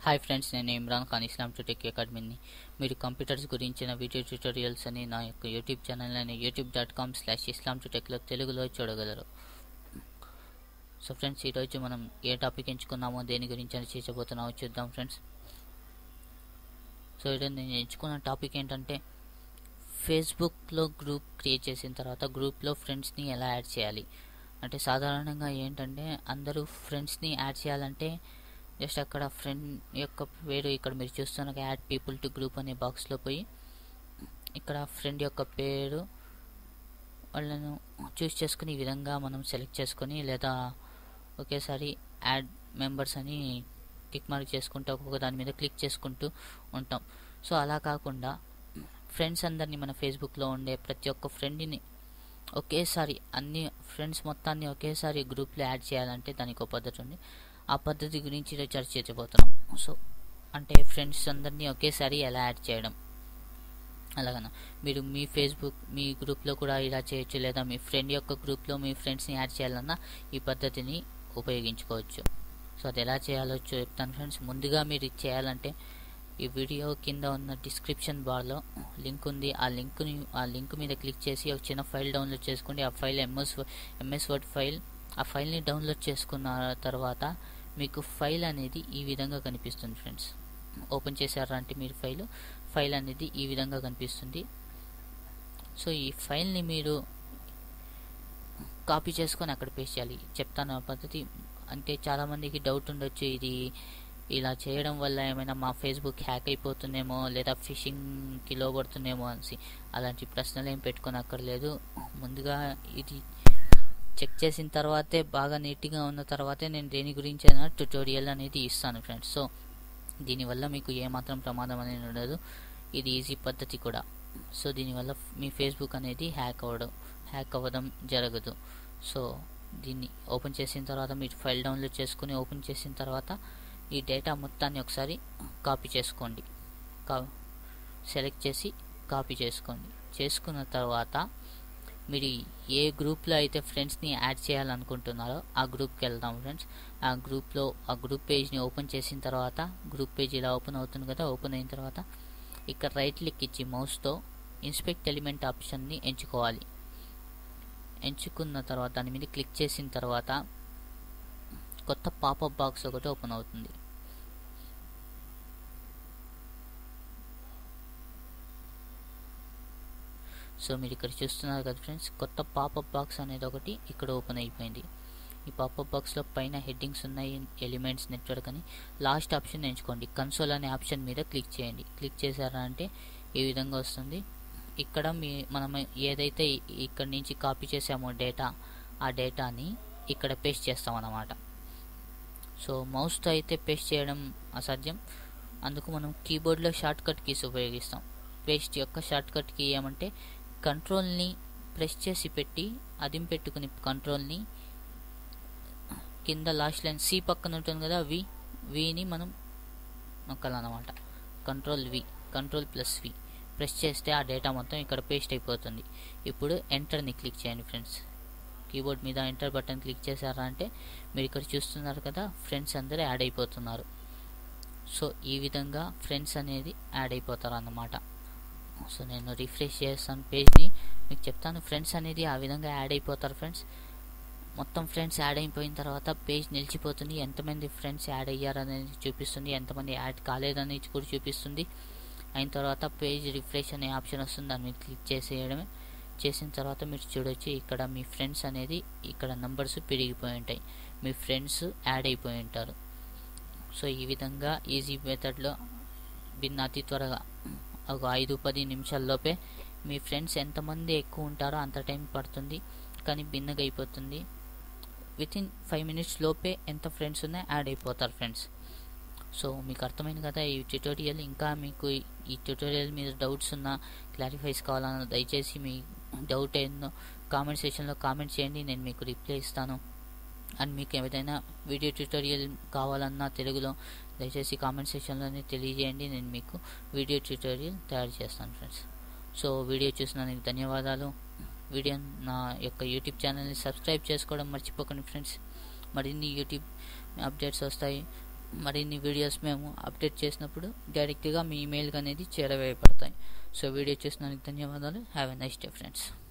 Hi friends, నేను ఇమ్రాన్ ఖాన్ ఇస్లాం to tech అకాడమీని. మీరు computers గురించిన వీడియో ట్యూటోరియల్స్ అని నా యొక్క యూట్యూబ్ ఛానల్ అని youtube.com/islamtotechలో తెలుగులో చూడగలరు. సో ఫ్రెండ్స్, ఈరోజు మనం ఏ టాపిక్ ఎంచుకున్నామో దేని గురించి అని చేర్చబోతున్నామో చూద్దాం ఫ్రెండ్స్. సో ఈరోజు నేను ఎంచుకున్న టాపిక్ ఏంటంటే, ఫేస్బుక్లో గ్రూప్ క్రియేట్ చేసిన తర్వాత గ్రూప్లో ఫ్రెండ్స్ని ఎలా యాడ్ చేయాలి. అంటే సాధారణంగా ఏంటంటే, అందరూ ఫ్రెండ్స్ని యాడ్ చేయాలంటే జస్ట్ అక్కడ ఫ్రెండ్ యొక్క పేరు ఇక్కడ మీరు చూస్తున్న యాడ్ పీపుల్ టు గ్రూప్ అనే బాక్స్లో పోయి ఇక్కడ ఫ్రెండ్ యొక్క పేరు వాళ్ళను చూస్ చేసుకుని ఈ విధంగా మనం సెలెక్ట్ చేసుకొని, లేదా ఒకేసారి యాడ్ మెంబర్స్ అని టిక్ మార్క్ చేసుకుంటూ ఒక్కొక్క దాని మీద క్లిక్ చేసుకుంటూ ఉంటాం. సో అలా కాకుండా ఫ్రెండ్స్ అందరినీ మన ఫేస్బుక్లో ఉండే ప్రతి ఒక్క ఫ్రెండ్ని ఒకేసారి అన్ని ఫ్రెండ్స్ మొత్తాన్ని ఒకేసారి గ్రూప్లో యాడ్ చేయాలంటే దానికి ఒక పద్ధతి ఉంది. ఆ పద్ధతి గురించి చర్చించబోతున్నాం. సో అంటే ఫ్రెండ్స్ అందరినీ ఒకేసారి ఎలా యాడ్ చేయడం, అలాగనా మీరు మీ ఫేస్బుక్ మీ గ్రూప్లో కూడా ఇలా చేయొచ్చు, లేదా మీ ఫ్రెండ్ యొక్క గ్రూప్లో మీ ఫ్రెండ్స్ని యాడ్ చేయాలన్నా ఈ పద్ధతిని ఉపయోగించుకోవచ్చు. సో అది ఎలా చేయాలో చెప్తాను ఫ్రెండ్స్. ముందుగా మీరు ఇది చేయాలంటే ఈ వీడియో కింద ఉన్న డిస్క్రిప్షన్ బార్లో లింక్ ఉంది. ఆ లింక్ మీద క్లిక్ చేసి ఒక చిన్న ఫైల్ డౌన్లోడ్ చేసుకోండి. ఆ ఫైల్ ఎంఎస్ వర్డ్ ఫైల్. ఆ ఫైల్ని డౌన్లోడ్ చేసుకున్న తర్వాత మీకు ఫైల్ అనేది ఈ విధంగా కనిపిస్తుంది ఫ్రెండ్స్. ఓపెన్ చేశారంటే మీరు ఫైల్ అనేది ఈ విధంగా కనిపిస్తుంది. సో ఈ ఫైల్ని మీరు కాపీ చేసుకొని అక్కడ పేస్ట్ చేయాలి. చెప్తాను ఆ పద్ధతి. అంటే చాలామందికి డౌట్ ఉండొచ్చు, ఇది ఇలా చేయడం వల్ల ఏమైనా మా ఫేస్బుక్ హ్యాక్ అయిపోతుందేమో, లేదా ఫిషింగ్కి లోబడుతుందేమో అనేసి. అలాంటి ప్రశ్నలు ఏం పెట్టుకోనక్కర్లేదు. ముందుగా ఇది చెక్ చేసిన తర్వాతే, బాగా నీట్గా ఉన్న తర్వాతే నేను దేని గురించి అయినా ట్యుటోరియల్ అనేది ఇస్తాను ఫ్రెండ్స్. సో దీనివల్ల మీకు ఏమాత్రం ప్రమాదం అనేది ఉండదు. ఇది ఈజీ పద్ధతి కూడా. సో దీనివల్ల మీ ఫేస్బుక్ అనేది హ్యాక్ అవ్వడం జరగదు. సో దీన్ని ఓపెన్ చేసిన తర్వాత మీరు ఫైల్ డౌన్లోడ్ చేసుకుని ఓపెన్ చేసిన తర్వాత ఈ డేటా మొత్తాన్ని ఒకసారి కాపీ చేసుకోండి. సెలెక్ట్ చేసి కాపీ చేసుకోండి. చేసుకున్న తర్వాత మీరు ఏ గ్రూప్లో అయితే ఫ్రెండ్స్ని యాడ్ చేయాలనుకుంటున్నారో ఆ గ్రూప్కి వెళ్దాం ఫ్రెండ్స్. ఆ గ్రూప్ పేజ్ని ఓపెన్ చేసిన తర్వాత గ్రూప్ పేజ్ ఇలా ఓపెన్ అవుతుంది కదా. ఓపెన్ అయిన తర్వాత ఇక్కడ రైట్ క్లిక్ ఇచ్చి మౌస్తో ఇన్స్పెక్ట్ ఎలిమెంట్ ఆప్షన్ని ఎంచుకోవాలి. ఎంచుకున్న తర్వాత దాని మీద క్లిక్ చేసిన తర్వాత కొత్త పాపప్ బాక్స్ ఒకటి ఓపెన్ అవుతుంది. సో మీరు ఇక్కడ చూస్తున్నారు కదా ఫ్రెండ్స్, కొత్త పాపప్ బాక్స్ అనేది ఒకటి ఇక్కడ ఓపెన్ అయిపోయింది. ఈ పాపప్ బాక్స్లో పైన హెడ్డింగ్స్ ఉన్నాయి, ఎలిమెంట్స్, నెట్వర్క్ అని. లాస్ట్ ఆప్షన్ ఎంచుకోండి. కన్సోల్ అనే ఆప్షన్ మీద క్లిక్ చేయండి. క్లిక్ చేశారంటే ఈ విధంగా వస్తుంది. ఇక్కడ మనం ఏదైతే ఇక్కడ నుంచి కాపీ చేసామో డేటా, ఆ డేటాని ఇక్కడ పేస్ట్ చేస్తాం అన్నమాట. సో మౌస్తో అయితే పేస్ట్ చేయడం అసాధ్యం. అందుకు మనం కీబోర్డ్లో షార్ట్ కట్ కీస్ ఉపయోగిస్తాం. పేస్ట్ యొక్క షార్ట్ కట్ కీ ఏమంటే, కంట్రోల్ని ప్రెస్ చేసి పెట్టి పెట్టుకుని కంట్రోల్ని కింద లాస్ట్ లైన్ సి పక్కన ఉంటుంది కదా, విని మనం నొక్కాలన్నమాట. కంట్రోల్ ప్లస్ వి ప్రెస్ చేస్తే ఆ డేటా మొత్తం ఇక్కడ పేస్ట్ అయిపోతుంది. ఇప్పుడు ఎంటర్ని క్లిక్ చేయండి ఫ్రెండ్స్. కీబోర్డ్ మీద ఎంటర్ బటన్ క్లిక్ చేశారా అంటే మీరు ఇక్కడ చూస్తున్నారు కదా, ఫ్రెండ్స్ అందరూ యాడ్ అయిపోతున్నారు. సో ఈ విధంగా ఫ్రెండ్స్ అనేది యాడ్ అయిపోతారు అన్నమాట. సో నేను రిఫ్రెష్ చేస్తాను పేజ్ని, మీకు చెప్తాను. ఫ్రెండ్స్ అనేది ఆ విధంగా యాడ్ అయిపోతారు ఫ్రెండ్స్. మొత్తం ఫ్రెండ్స్ యాడ్ అయిపోయిన తర్వాత పేజ్ నిలిచిపోతుంది. ఎంతమంది ఫ్రెండ్స్ యాడ్ అయ్యారనేది చూపిస్తుంది, ఎంతమంది యాడ్ కాలేదనేది కూడా చూపిస్తుంది. అయిన తర్వాత పేజ్ రిఫ్రెష్ అనే ఆప్షన్ వస్తుంది, దాని మీద క్లిక్ చేసేయడమే. చేసిన తర్వాత మీరు చూడొచ్చు, ఇక్కడ మీ ఫ్రెండ్స్ అనేది ఇక్కడ నంబర్స్ పెరిగిపోయి ఉంటాయి. మీ ఫ్రెండ్స్ యాడ్ అయిపోయి ఉంటారు. సో ఈ విధంగా ఈజీ మెథడ్లో అతి త్వరగా ఒక 5-10 నిమిషాల్లోపే మీ ఫ్రెండ్స్ ఎంతమంది ఎక్కువ ఉంటారో అంత టైం పడుతుంది, కానీ భిన్నగా అయిపోతుంది. వితిన్ 5 minutes లోపే ఎంత ఫ్రెండ్స్ ఉన్నాయో యాడ్ అయిపోతారు ఫ్రెండ్స్. సో మీకు అర్థమైంది కదా ఈ ట్యుటోరియల్. ఇంకా మీకు ఈ ట్యుటోరియల్ మీద డౌట్స్ ఉన్నా, క్లారిఫైస్ కావాలన్నా దయచేసి మీ డౌట్ ఏందో కామెంట్ సెక్షన్లో కామెంట్ చేయండి, నేను మీకు రిప్లై ఇస్తాను. అండ్ మీకు ఏదైనా వీడియో ట్యుటోరియల్ కావాలన్నా తెలుగులో దయచేసి కామెంట్ సెక్షన్లోనే తెలియజేయండి, నేను మీకు వీడియో ట్యుటోరియల్ తయారు చేస్తాను ఫ్రెండ్స్. సో వీడియో చూసినందుకు ధన్యవాదాలు. నా యొక్క యూట్యూబ్ ఛానల్ని సబ్స్క్రైబ్ చేసుకోవడం మర్చిపోకండి ఫ్రెండ్స్. మరిన్ని యూట్యూబ్ అప్డేట్స్ వస్తాయి. మరిన్ని వీడియోస్ మేము అప్డేట్ చేసినప్పుడు డైరెక్ట్గా మీ ఈమెయిల్కి అనేది చేరవేయబడతాయి. సో వీడియో చూసినందుకు ధన్యవాదాలు. Have a nice day friends.